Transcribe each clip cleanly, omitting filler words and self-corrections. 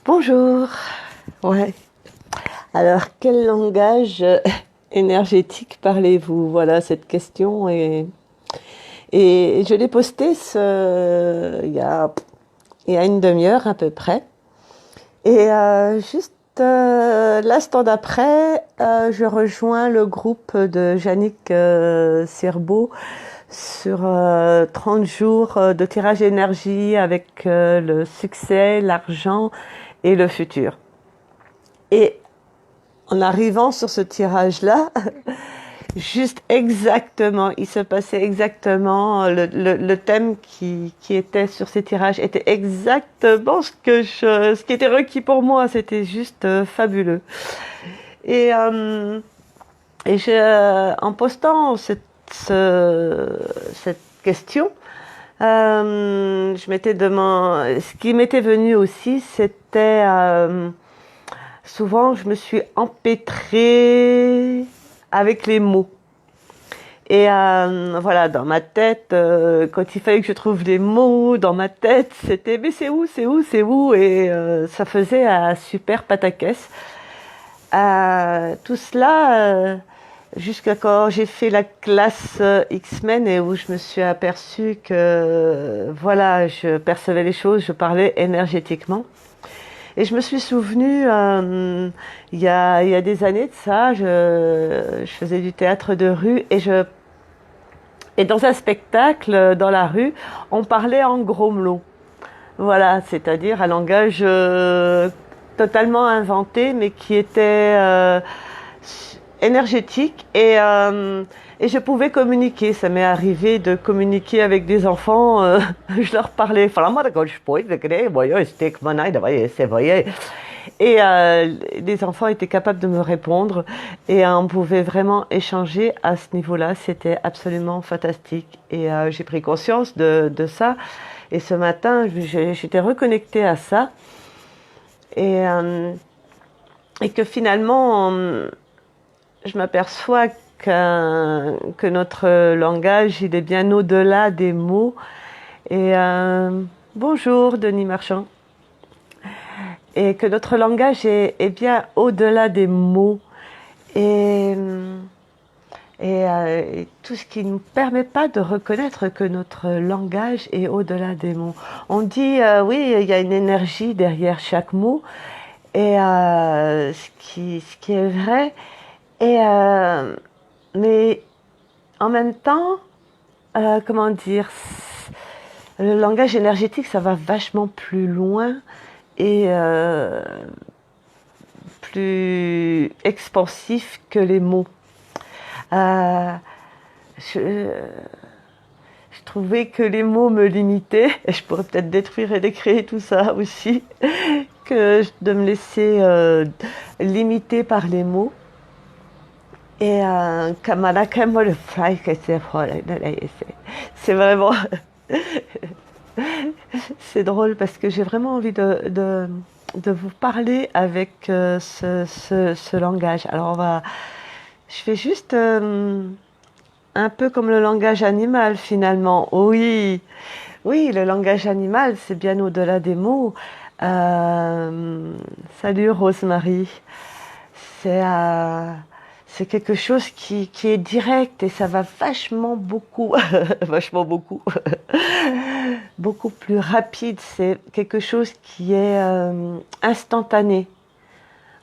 Bonjour. Ouais. Alors, quel langage énergétique parlez-vous? Voilà cette question et je l'ai posté il y a une demi-heure à peu près. Et juste l'instant d'après, je rejoins le groupe de Yannick Sirbeau sur 30 jours de tirage énergie avec le succès, l'argent et le futur. Et en arrivant sur ce tirage-là, juste exactement, il se passait exactement, le thème qui était sur ces tirages était exactement ce qui était requis pour moi. C'était juste fabuleux. Et, euh, en postant cette question, je m'étais demandé, ce qui m'était venu aussi, c'était souvent je me suis empêtrée avec les mots. Et voilà, dans ma tête, quand il fallait que je trouve les mots dans ma tête, c'était mais c'est où, c'est où, c'est où, et ça faisait un super pataquès. Tout cela jusqu'à quand j'ai fait la classe X-Men et où je me suis aperçue que voilà, je percevais les choses, je parlais énergétiquement. Et je me suis souvenue, il y a des années de ça, je faisais du théâtre de rue et dans un spectacle dans la rue, on parlait en grommelot. Voilà, c'est-à-dire un langage totalement inventé, mais qui était énergétique et je pouvais communiquer. Ça m'est arrivé de communiquer avec des enfants. Je leur parlais. Et les enfants étaient capables de me répondre et on pouvait vraiment échanger à ce niveau-là. C'était absolument fantastique et j'ai pris conscience de ça. Et ce matin, j'étais reconnectée à ça et que finalement, je m'aperçois que notre langage, il est bien au-delà des mots. Et bonjour, Denis Marchand. Et que notre langage est bien au-delà des mots. Et tout ce qui ne nous permet pas de reconnaître que notre langage est au-delà des mots. On dit, oui, il y a une énergie derrière chaque mot, et ce qui est vrai, et, mais en même temps, comment dire, le langage énergétique, ça va vachement plus loin et plus expansif que les mots. Je trouvais que les mots me limitaient, et je pourrais peut-être détruire et décréer tout ça aussi, que de me laisser limiter par les mots. Et c'est vraiment c'est drôle parce que j'ai vraiment envie de vous parler avec ce langage. Alors je fais juste un peu comme le langage animal finalement. Oui, oui, le langage animal, c'est bien au-delà des mots. Salut Rosemary. C'est quelque chose qui est direct et ça va vachement beaucoup, vachement beaucoup, beaucoup plus rapide. C'est quelque chose qui est instantané.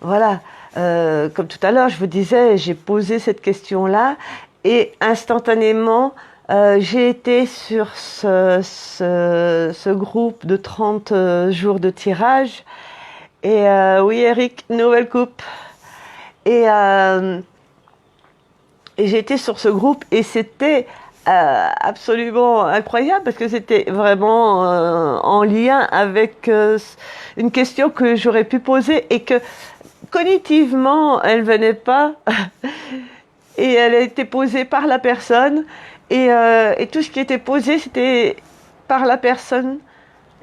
Voilà, comme tout à l'heure, je vous disais, j'ai posé cette question-là et instantanément, j'ai été sur ce groupe de 30 jours de tirage. Et oui, Eric, nouvelle coupe. Et j'ai été sur ce groupe et c'était absolument incroyable parce que c'était vraiment en lien avec une question que j'aurais pu poser et que cognitivement elle venait pas et elle a été posée par la personne et tout ce qui était posé c'était par la personne,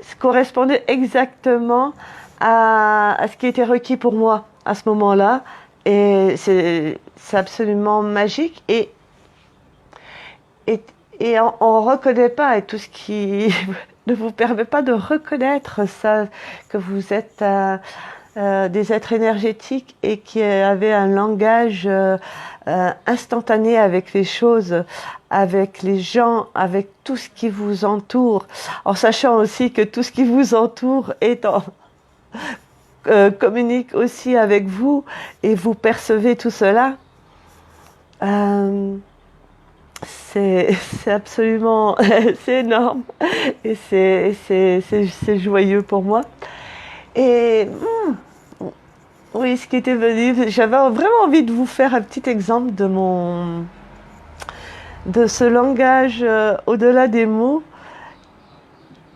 ça correspondait exactement à ce qui était requis pour moi à ce moment-là. Et c'est absolument magique et on ne reconnaît pas et tout ce qui ne vous permet pas de reconnaître ça, que vous êtes des êtres énergétiques et qui avaient un langage instantané avec les choses, avec les gens, avec tout ce qui vous entoure, en sachant aussi que tout ce qui vous entoure communique aussi avec vous et vous percevez tout cela. C'est absolument, c'est énorme et c'est joyeux pour moi. Et oui, ce qui était venu, j'avais vraiment envie de vous faire un petit exemple de ce langage au-delà des mots,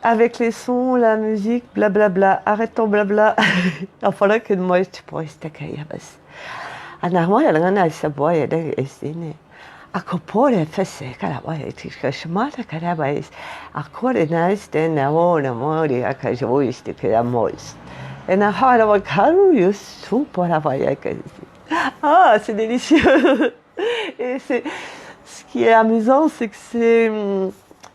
avec les sons, la musique, blablabla. Arrête ton blabla. Enfin là que moi, tu pourrais se taquer. Anak mo yang ngana saboy ada isini. Ako pole fese kala boy tika shmata kala boy. Ako le nice den na mori aka joiste que amois. Et na hala wa karu yusu pora boy aka. Ah, c'est délicieux. Et c'est ce qui est amusant, c'est que c'est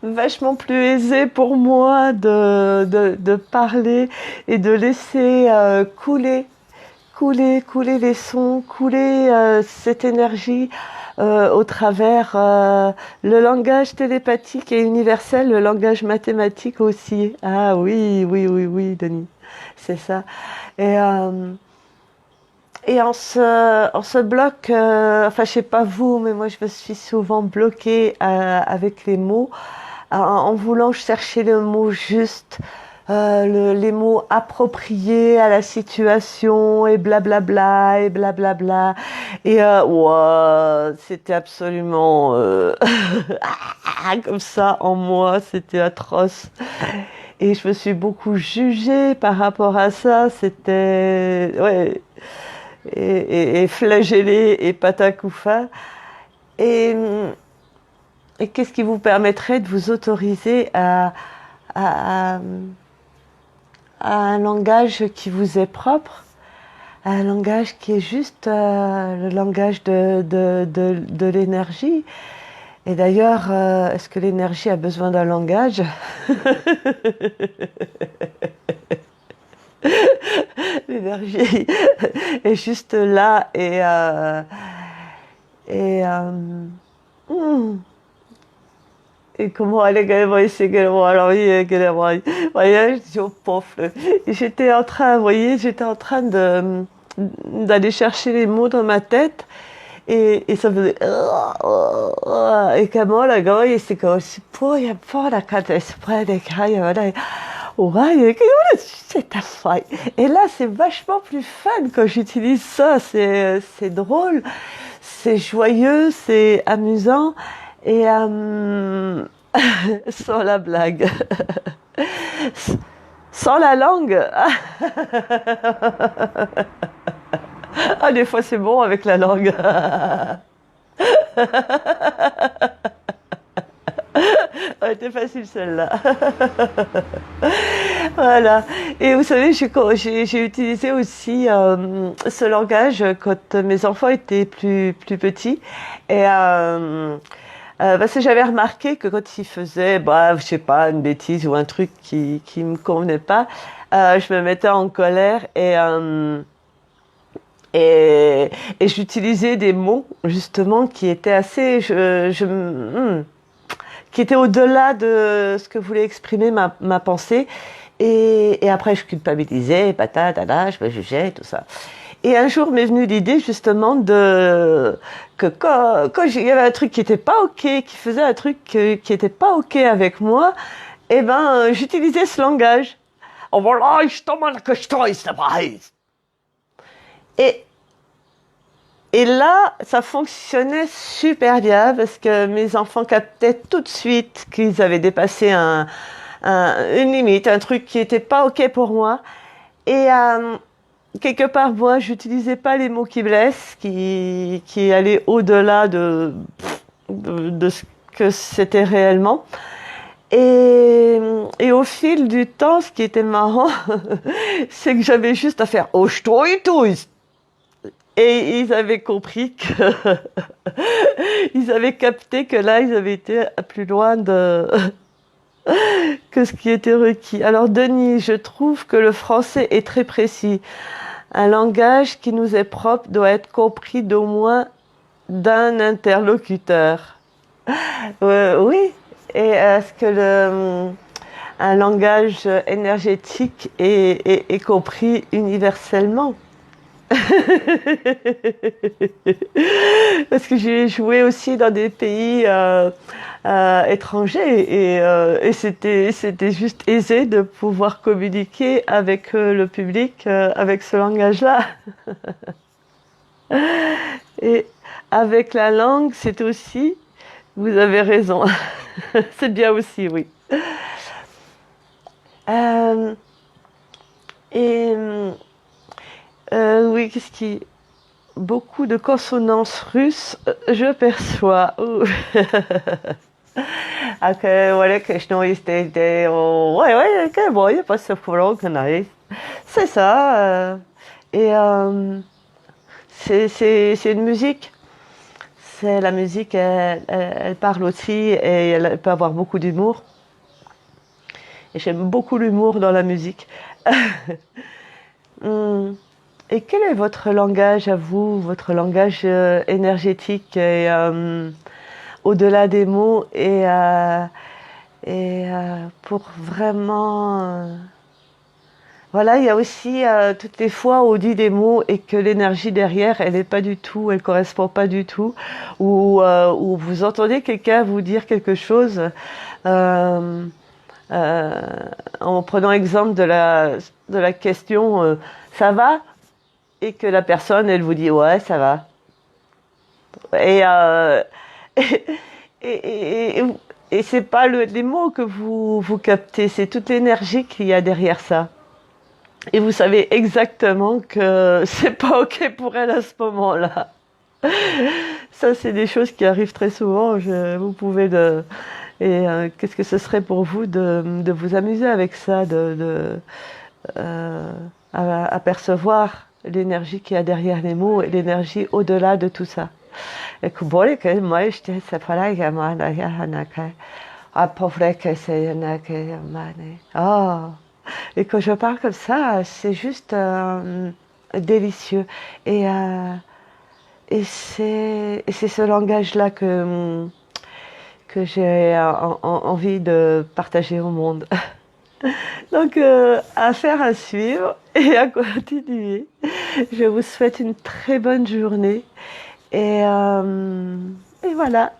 vachement plus aisé pour moi de parler et de laisser couler les sons, couler cette énergie au travers le langage télépathique et universel, le langage mathématique aussi. Ah oui, Denis, c'est ça. Et on se bloque, enfin je sais pas vous, mais moi je me suis souvent bloquée avec les mots, en voulant chercher le mot juste, les mots appropriés à la situation et blablabla et blablabla. Et wow, c'était absolument comme ça en moi, c'était atroce. Et je me suis beaucoup jugée par rapport à ça, c'était... ouais. Et flagellé et patacoufa. Et qu'est-ce qui vous permettrait de vous autoriser à un langage qui vous est propre, à un langage qui est juste le langage de l'énergie. Et d'ailleurs, est-ce que l'énergie a besoin d'un langage? L'énergie est juste là et comment aller j'étais en train, vous voyez, j'étais en train d'aller chercher les mots dans ma tête et ça faisait et comment la goye c'est comme si pour y avoir la carte esprit des cailles. Ouais, et là, c'est vachement plus fun quand j'utilise ça. C'est drôle, c'est joyeux, c'est amusant et sans la blague, sans la langue. Ah, des fois, c'est bon avec la langue. Elle était facile celle-là. Voilà. Et vous savez, j'ai utilisé aussi ce langage quand mes enfants étaient plus petits. Et parce que j'avais remarqué que quand ils faisaient, je sais pas, une bêtise ou un truc qui me convenait pas, je me mettais en colère et j'utilisais des mots justement qui étaient assez, qui était au-delà de ce que voulait exprimer ma pensée. Et après, je culpabilisais, je me jugeais, tout ça. Et un jour m'est venue l'idée justement que quand il y avait un truc qui était pas ok, qui faisait un truc qui était pas ok avec moi, eh ben, j'utilisais ce langage. Et là, ça fonctionnait super bien parce que mes enfants captaient tout de suite qu'ils avaient dépassé une limite, un truc qui n'était pas ok pour moi. Et quelque part, moi, j'utilisais pas les mots qui blessent, qui allaient au-delà de ce que c'était réellement. Et au fil du temps, ce qui était marrant, c'est que j'avais juste à faire « Oh, je et ils avaient compris que ils avaient capté que là ils avaient été plus loin de que ce qui était requis. Alors Denis, je trouve que le français est très précis. Un langage qui nous est propre doit être compris d'au moins d'un interlocuteur. Oui. Et est-ce que un langage énergétique est compris universellement? Parce que j'ai joué aussi dans des pays étrangers et c'était juste aisé de pouvoir communiquer avec le public avec ce langage-là. Et avec la langue, c'est aussi, vous avez raison, c'est bien aussi, oui. Euh, et oui, qu'est-ce qui... Beaucoup de consonances russes, je perçois. Ouh. Ok, voilà que je n'ai été. Ouais, ouais, ok, bon, il n'y a pas ce problème qu'on a. C'est ça. Et c'est une musique. C'est la musique, elle parle aussi et elle peut avoir beaucoup d'humour. Et j'aime beaucoup l'humour dans la musique. Hum. Et quel est votre langage à vous, votre langage énergétique et au-delà des mots pour vraiment voilà, il y a aussi toutes les fois où on dit des mots et que l'énergie derrière elle n'est pas du tout, elle correspond pas du tout, ou vous entendez quelqu'un vous dire quelque chose euh, euh, en prenant exemple de la question ça va, et que la personne elle vous dit ouais ça va, et et, et, et, et c'est pas les mots que vous captez, c'est toute l'énergie qu'il y a derrière ça. Et vous savez exactement que c'est pas ok pour elle à ce moment-là. Ça, c'est des choses qui arrivent très souvent. Vous pouvez et qu'est-ce que ce serait pour vous de vous amuser avec ça, euh, à percevoir l'énergie qu'il y a derrière les mots et l'énergie au-delà de tout ça. Et que bon, que moi, je dis, c'est pas là, il y a moi, il y a ah, pauvre que c'est, il y en a que, oh. Et quand je parle comme ça, c'est juste délicieux. Et, euh, et c'est ce langage-là que j'ai envie de partager au monde. Donc, affaire à suivre et à continuer. Je vous souhaite une très bonne journée. Et, et voilà.